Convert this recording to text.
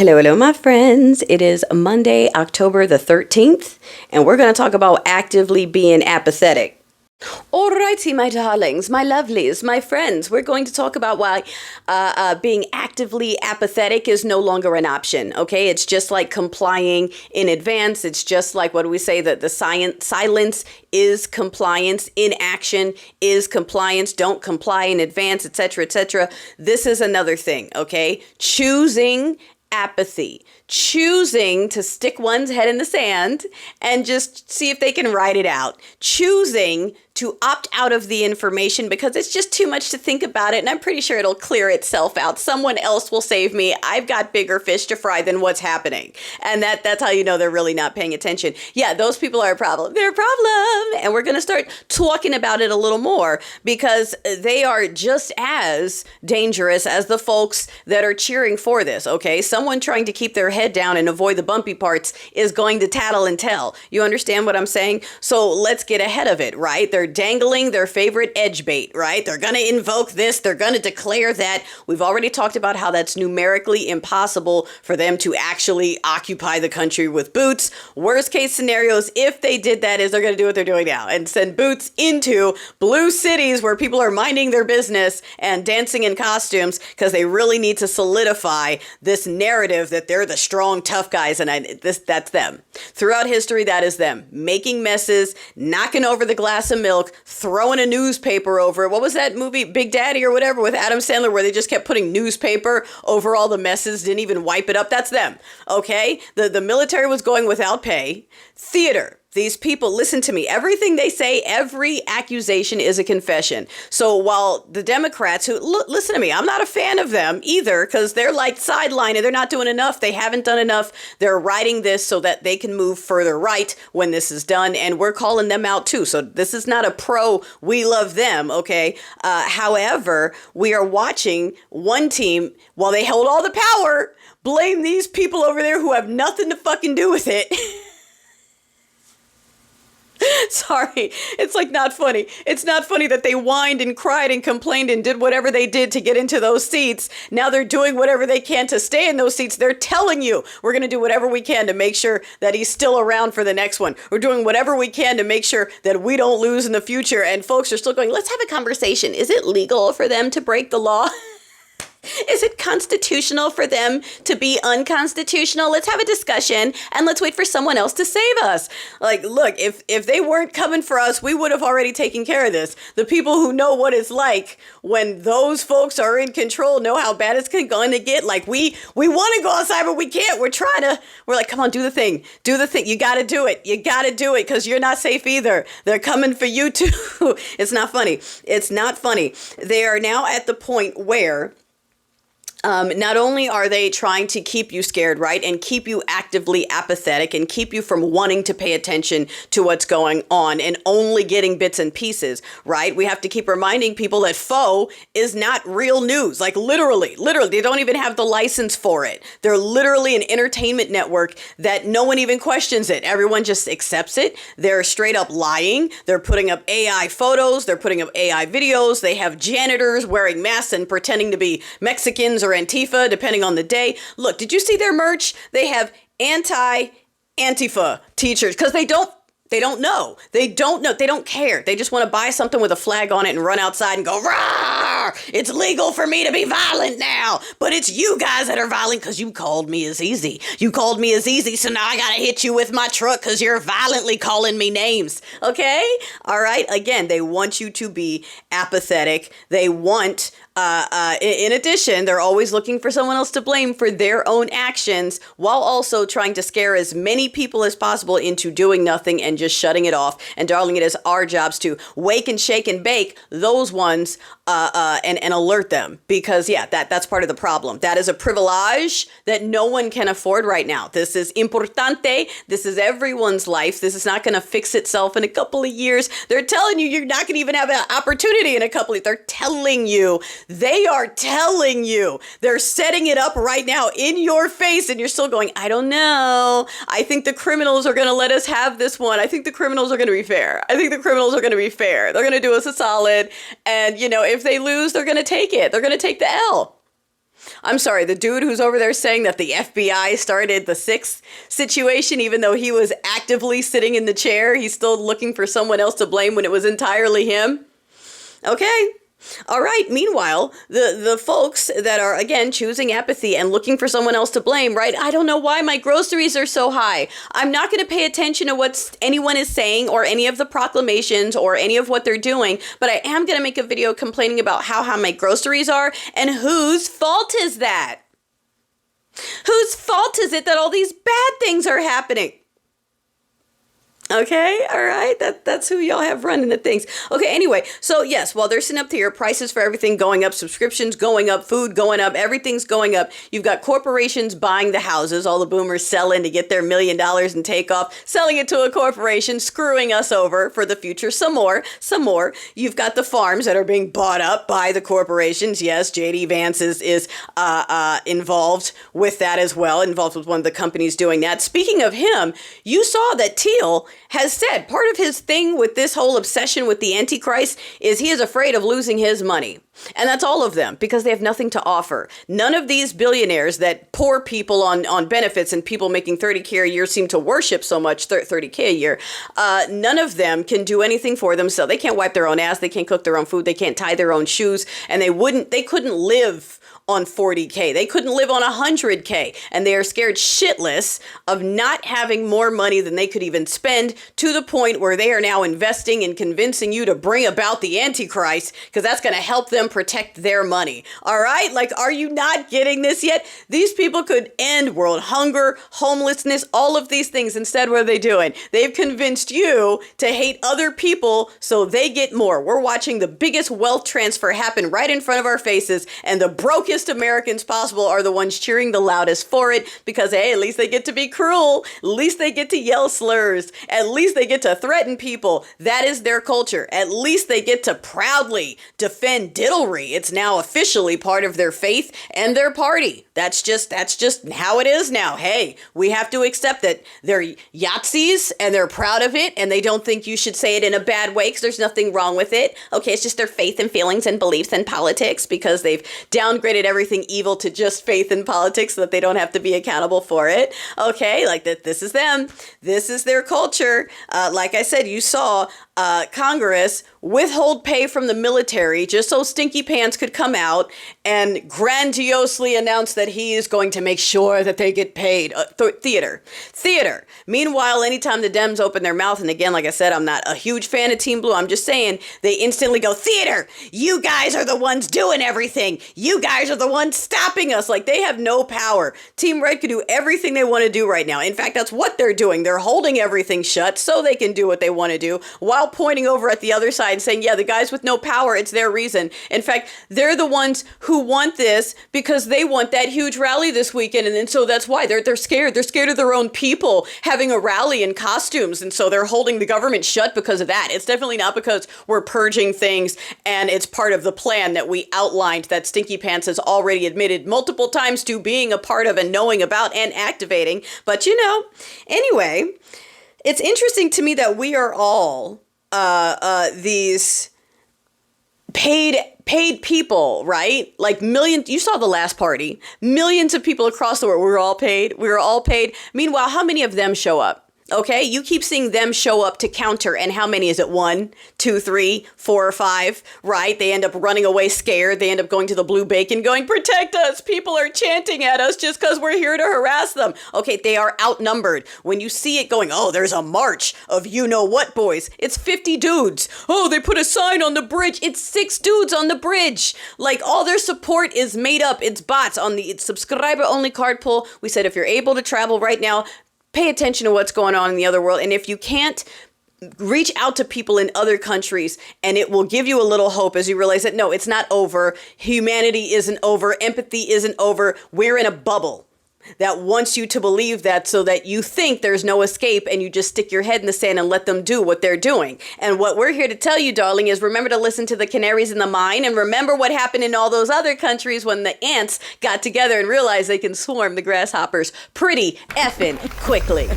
Hello, hello, my friends. It is Monday, October the 13th, and we're going to talk about actively being apathetic. Alrighty, my darlings, my lovelies, my friends, we're going to talk about why being actively apathetic is no longer an option, okay? It's just like complying in advance. It's just like, what do we say, that the silence is compliance, inaction is compliance, don't comply in advance, etc., etc. This is another thing, okay? Choosing apathy, choosing to stick one's head in the sand and just see if they can ride it out, choosing to opt out of the information because it's just too much to think about it, and I'm pretty sure it'll clear itself out. Someone else will save me. I've got bigger fish to fry than what's happening. And that's how you know they're really not paying attention. Yeah, those people are a problem. They're a problem. And we're going to start talking about it a little more because they are just as dangerous as the folks that are cheering for this, okay? Someone trying to keep their head down and avoid the bumpy parts is going to tattle and tell. You understand what I'm saying? So let's get ahead of it, right? They're dangling their favorite edge bait, right? They're going to invoke this. They're going to declare that. We've already talked about how that's numerically impossible for them to actually occupy the country with boots. Worst case scenarios, if they did that, is they're going to do what they're doing now and send boots into blue cities where people are minding their business and dancing in costumes because they really need to solidify this narrative that they're the strong, tough guys. And that's them. Throughout history, that is them. Making messes, knocking over the glass of milk, throwing a newspaper over it. What was that movie, Big Daddy or whatever, with Adam Sandler, where they just kept putting newspaper over all the messes, didn't even wipe it up? That's them, okay? The military was going without pay. Theater. These people, listen to me, everything they say, every accusation is a confession. So while the Democrats who, listen to me, I'm not a fan of them either because they're like sidelining, they're not doing enough, they haven't done enough, they're writing this so that they can move further right when this is done, and we're calling them out too. So this is not a pro, we love them, okay? However, we are watching one team, while they hold all the power, blame these people over there who have nothing to fucking do with it. Sorry, it's like not funny. It's not funny that they whined and cried and complained and did whatever they did to get into those seats. Now they're doing whatever they can to stay in those seats. They're telling you, we're going to do whatever we can to make sure that he's still around for the next one. We're doing whatever we can to make sure that we don't lose in the future. And folks are still going, let's have a conversation. Is it legal for them to break the law? Is it constitutional for them to be unconstitutional? Let's have a discussion and let's wait for someone else to save us. Like, look, if they weren't coming for us, we would have already taken care of this. The people who know what it's like when those folks are in control know how bad it's going to get. Like, we want to go outside, but we can't. We're like, come on, do the thing. Do the thing. You got to do it. You got to do it because you're not safe either. They're coming for you too. It's not funny. It's not funny. They are now at the point where not only are they trying to keep you scared, right, and keep you actively apathetic and keep you from wanting to pay attention to what's going on and only getting bits and pieces, right? We have to keep reminding people that faux is not real news. Like literally, they don't even have the license for it. They're literally an entertainment network that no one even questions it. Everyone just accepts it. They're straight up lying. They're putting up AI photos. They're putting up AI videos. They have janitors wearing masks and pretending to be Mexicans or Antifa, depending on the day. Look, did you see their merch? They have anti-Antifa t-shirts because they don't know. They don't know. They don't care. They just want to buy something with a flag on it and run outside and go, "Rawr! It's legal for me to be violent now. But it's you guys that are violent because you called me as easy. You called me as easy, so now I got to hit you with my truck because you're violently calling me names." Okay? All right? Again, they want you to be apathetic. They want... in addition, they're always looking for someone else to blame for their own actions while also trying to scare as many people as possible into doing nothing and just shutting it off. And darling, it is our jobs to wake and shake and bake those ones and alert them because, yeah, that's part of the problem. That is a privilege that no one can afford right now. This is importante. This is everyone's life. This is not going to fix itself in a couple of years. They're telling you you're not going to even have an opportunity in a couple of years. They're telling you. They are telling you. They're setting it up right now in your face and you're still going, I don't know. I think the criminals are going to let us have this one. I think the criminals are going to be fair. I think the criminals are going to be fair. They're going to do us a solid. And, you know, if they lose, they're going to take it. They're going to take the L. I'm sorry, the dude who's over there saying that the FBI started the 6th situation, even though he was actively sitting in the chair, he's still looking for someone else to blame when it was entirely him. Okay. All right. Meanwhile, the folks that are, again, choosing apathy and looking for someone else to blame, right? I don't know why my groceries are so high. I'm not going to pay attention to what anyone is saying or any of the proclamations or any of what they're doing, but I am going to make a video complaining about how high my groceries are, and whose fault is that? Whose fault is it that all these bad things are happening? Okay, all right, that's who y'all have running the things. Okay, anyway, so yes, while they're sitting up here, prices for everything going up, subscriptions going up, food going up, everything's going up. You've got corporations buying the houses, all the boomers selling to get their $1 million and take off, selling it to a corporation, screwing us over for the future some more. You've got the farms that are being bought up by the corporations. Yes, J.D. Vance is involved with that as well, involved with one of the companies doing that. Speaking of him, you saw that Teal has said part of his thing with this whole obsession with the Antichrist is he is afraid of losing his money. And that's all of them, because they have nothing to offer. None of these billionaires that poor people on benefits and people making $30K a year seem to worship so much, $30K a year, none of them can do anything for themselves. They can't wipe their own ass, they can't cook their own food, they can't tie their own shoes, and they couldn't live on $40K. They couldn't live on $100K, and they are scared shitless of not having more money than they could even spend, to the point where they are now investing in convincing you to bring about the Antichrist, because that's going to help them protect their money. All right? Like, are you not getting this yet? These people could end world hunger, homelessness, all of these things. Instead, what are they doing? They've convinced you to hate other people so they get more. We're watching the biggest wealth transfer happen right in front of our faces, and the brokest Americans possible are the ones cheering the loudest for it, because, hey, at least they get to be cruel. At least they get to yell slurs. At least they get to threaten people. That is their culture. At least they get to proudly defend diddlery. It's now officially part of their faith and their party. That's just how it is now. Hey, we have to accept that they're Yahtzees and they're proud of it, and they don't think you should say it in a bad way because there's nothing wrong with it. Okay, it's just their faith and feelings and beliefs and politics, because they've downgraded everything evil to just faith and politics so that they don't have to be accountable for it. Okay, like that. This is them. This is their culture. Like I said, you saw Congress withhold pay from the military just so Stinky Pants could come out and grandiosely announce that he is going to make sure that they get paid. Theater. Meanwhile, anytime the Dems open their mouth, and again, like I said, I'm not a huge fan of Team Blue. I'm just saying they instantly go, theater. You guys are the ones doing everything. You guys are the ones stopping us. Like, they have no power. Team Red could do everything they want to do right now. In fact, that's what they're doing. They're holding everything shut so they can do what they want to do, while pointing over at the other side and saying, yeah, the guys with no power, it's their reason. In fact, they're the ones who want this because they want that huge rally this weekend. And then so that's why they're scared. They're scared of their own people having a rally in costumes. And so they're holding the government shut because of that. It's definitely not because we're purging things and it's part of the plan that we outlined, that Stinky Pants has already admitted multiple times to being a part of and knowing about and activating. But anyway, it's interesting to me that we are all these paid people, right? Like millions. You saw the last party. Millions of people across the world. We were all paid. Meanwhile, how many of them show up? Okay, you keep seeing them show up to counter, and how many is it? 1, 2, 3, 4, or 5, right? They end up running away scared. They end up going to the Blue Bacon going, protect us. People are chanting at us just because we're here to harass them. Okay, they are outnumbered. When you see it going, oh, there's a march of you-know-what boys. It's 50 dudes. Oh, they put a sign on the bridge. It's 6 dudes on the bridge. Like, all their support is made up. It's bots on the subscriber-only card pull. We said if you're able to travel right now, pay attention to what's going on in the other world. And if you can't, reach out to people in other countries, and it will give you a little hope as you realize that, no, it's not over. Humanity isn't over. Empathy isn't over. We're in a bubble that wants you to believe that, so that you think there's no escape and you just stick your head in the sand and let them do what they're doing. And what we're here to tell you, darling, is remember to listen to the canaries in the mine, and remember what happened in all those other countries when the ants got together and realized they can swarm the grasshoppers pretty effing quickly.